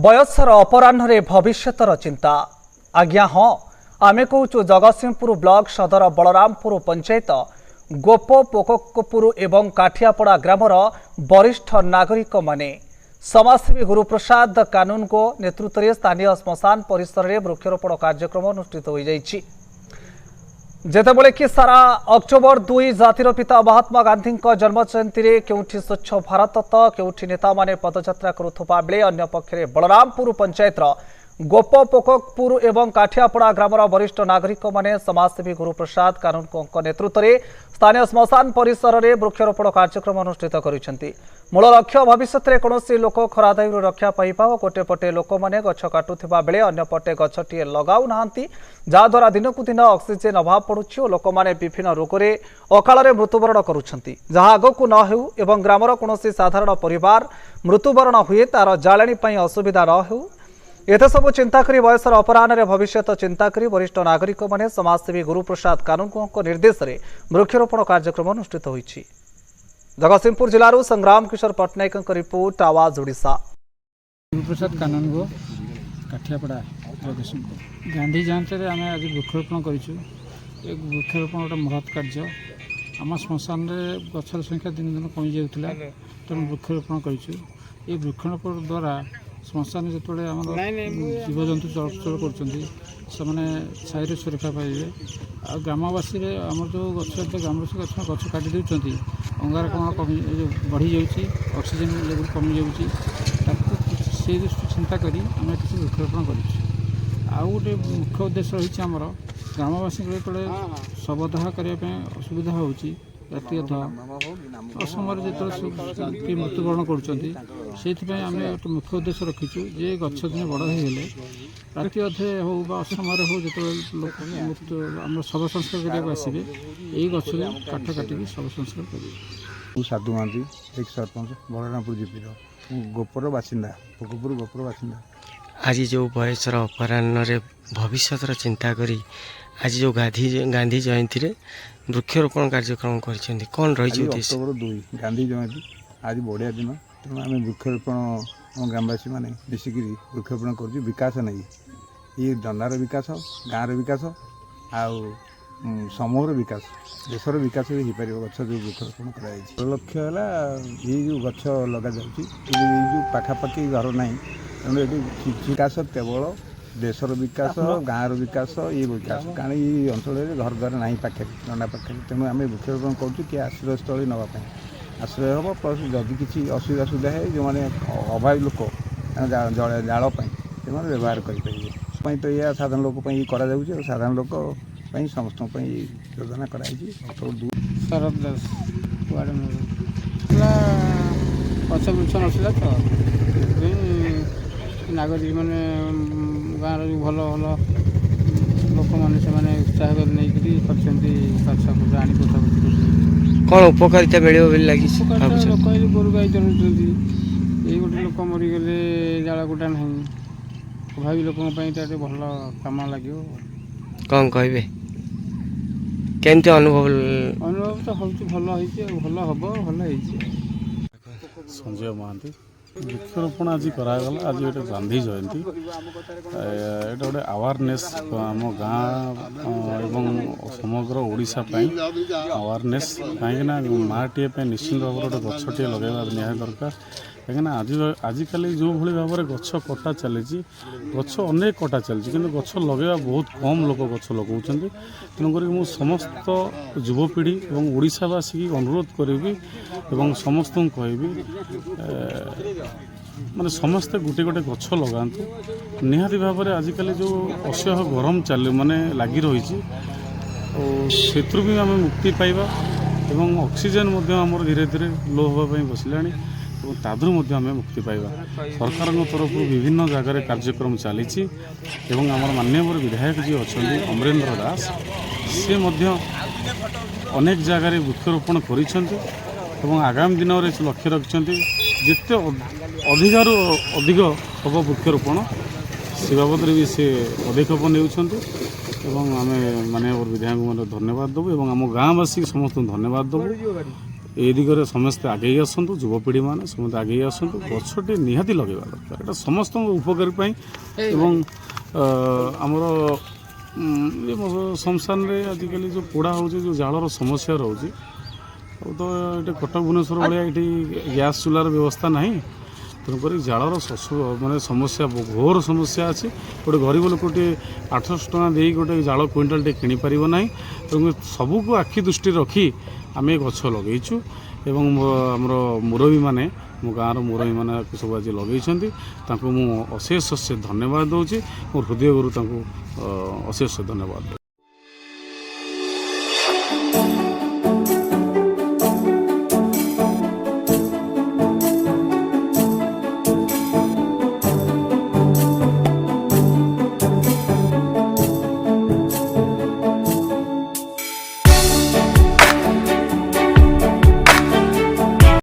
बयसर अपराह्न भविष्यतर चिंता आज्ञा हाँ आमे कहूँ जगतसिंहपुर ब्लॉक सदर बलरामपुर पंचायत गोप पोकपुर एवं काठियापड़ा ग्रामर वरिष्ठ नागरिक माने समाजसेवी गुरुप्रसाद कानून को नेतृत्व में स्थानीय श्मशान परिसर में वृक्षरोपण कार्यक्रम अनुष्ठित हो जाइछि। जेतेबेले कि सारा अक्टोबर 2 जातिर पिता महात्मा गांधी जन्म जयंती रे केउठी स्वच्छ भारत तो केउठी नेता माने पदयात्रा करुथबा बेले अन्य पक्षरे बलरामपुर पंचायत गोप पोकपुर एवं काठियापड़ा ग्रामर वरिष्ठ नागरिक माने समाजसेवी गुरुप्रसाद कानून को नेतृत्व में स्थानीय श्मशान परिसर में वृक्षरोपण कार्यक्रम अनुष्ठित करिसेंती। मूल लक्ष्य भविष्य में कौन लोक खरादायु रक्षा पाइबा और गोटे पटे लोक मैंने गछ काटुवा बेले अन्य पटे गछटी लगाऊ नाहांती जहाद्वारा दिनक दिन ऑक्सीजन अभाव पड़ुछि और लोक मैंने विभिन्न रोग में अकाल मृत्युवरण करुछंती जहाँ आगकू न हेउ एवं ग्रामर कौन साधारण परिवार मृत्युवरण हुए तार जाळेणी पई असुविधा न हेउ एत सब चिंता करी बयसर अपराह्न भविष्य चिंता करी वरिष्ठ नागरिक माने समाजसेवी गुरुप्रसाद कानून निर्देश में वृक्षरोपण कार्यक्रम अनुष्ठित होइछि। जगतसिंहपुर जिलारू संग्राम किशोर पट्टनायक रिपोर्ट आवाज ओडिशा। गुरुप्रसाद कानून को काठियापड़ा जगतसिंहपुर गांधी जयंती में आम आज वृक्षरोपण करूँ। वृक्षरोपण गोटे महत् कार्य आम श्मशान गचर संख्या दिन दिन कमी जाऊला तेणु वृक्षरोपण करूँ। ये वृक्षरोपण द्वारा श्मशान जो आम जीवजंतु चलचल कर सुरक्षा पाइबे आ ग्रामवासी आम जो गच ग्रामवासी गछ काटी देउछंती अंगारकाम्ल कमी बढ़ी जाऊँगी ऑक्सीजन लेवल कमी जाऊँगी से दृष्टि चिंता करी आम किसी वृक्षरोपण कर। आउ गोटे मुख्य उद्देश्य रही आमर ग्रामवासी जो शवदाह करने असुविधा होती व्यक्तिगत असमय जो मृत्युवरण करें गोटे मुख्य उद्देश्य रखीचु जे गछ दिन बड़ होगले राति अधे हो असमय हो जो आम शव संस्कार करने आसवे यही गछ काठ काटिक शव संस्कार करेंगे। साधु महांती एक सरपंच बलरामपुर जीपीर गोपर बासिंदा पोकपुर गोपर बासिंदा आज जो बयसर अपराह्न भविष्य चिंता करी आज जो गांधी जयंती रे वृक्षरोपण कार्यक्रम कर कौन रही अक्टोबर 2 गांधी जयंती आज बढ़िया दिन तेणु आम वृक्षरोपण आम ग्रामवासी मैंने मिसिक वृक्षरोपण कर विकास नहीं ये दंडार विकास गाँव विकास आउ समूहर विकास देशर विकास भी हो पार गच जो वृक्षरोपण कर लक्ष्य है ये जो गछ लगा जो पाखापाखि घर ना तेणु ये विकास केवल देशर विकास गाँव विकास ये विकास कारण ये अंचल घर द्वार ना पाखे दंडा पाखे तेणु आम वृक्षरोपण करूँ कि आश्रयस्थल नापी आश्रय हम प्लस जदि किसी असुविधा सुविधा है जो मैंने अभावी लोक जालपाई से व्यवहार करेंगे तो यह साधारण लोक कर साधारण लोक समस्त योजना कराई। शरद दास गछ वृक्ष नसला तो नागरिक मैंने गाँव भल भल लोक मैंने उत्साह कर कौन उपकारिता मिले लगी लोक गोरु गाई चलुँच ये गोटे लोक मरीगले जाला गोटा ना अभावी लोक भल कम लगे कौन कहे केमती अनुभव तो हूँ भल हम भल संजय महांती वृक्षरोपण आज करागला आज गोटे गांधी जयंती ये गोटे अवेयरनेस आम गाँव एवं समग्र ओडिशा अवेयरनेस कहीं माटीए निश्चित भाव गोटे गछटे लगेगा निहाती दरकार कहीं आजिकल जो भाई भाव में गछ कटा चली गछ अनेक कटा चलती कि गछ लगेगा बहुत कम लोग गछ लगाऊँ तेणुक मु समस्त युवपीढ़ी और ओडिशावासी की अनुरोध करी समस्त कहबी माने समस्ते गोटे गोटे गछ लगातु निहाती भाव में आजिकल जो असह्य गरम चल माने लगी रही से भी आम मुक्ति पाइबा एवं ऑक्सीजन आमर धीरे धीरे लो होगापी बसला तादू आम मुक्ति पाइबा सरकार तरफ विभिन्न जगार कार्यक्रम चली आमर माननीय विधायक जी अच्छा अमरेंद्र दास सी अनेक जगार वृक्षरोपण कर आगामी दिन में लक्ष्य रखिंट जिते अधिकार अधिक हम वृक्षरोपण से बाबद भी सी पदक्षेप नेउछंती आम माननीय विधायक धन्यवाद देवु आम गाँववासी समस्त धन्यवाद देवु ए दिगरे समस्ते आगे आसतु युवपीढ़ी मैंने समस्त आगे आसतु गछटे निहाती लगेगा दरकार एटा समस्त उपकारी पाई एवं आमर ये शमशान रे आजिकल जो पोड़ा हो जो जालर समस्या रोचे तो ये कटक भुवनेश्वर भाया ये गैस चूलार व्यवस्था ना तेणुक जालर माने समस्या घोर समस्या अच्छी गोटे गरीब लोकटे 800 टଙ୍କା दे गोटे जाल क्विंटाल किपर ना तेणु सबको आखि दृष्टि रखी आम गछ लगेचु एवं आमर मुरबी मैंने मो गाँव मुरबी मैंने सब आज लगे मुझे अशेष धन्यवाद दूसरी मो हृदय अशेष धन्यवाद।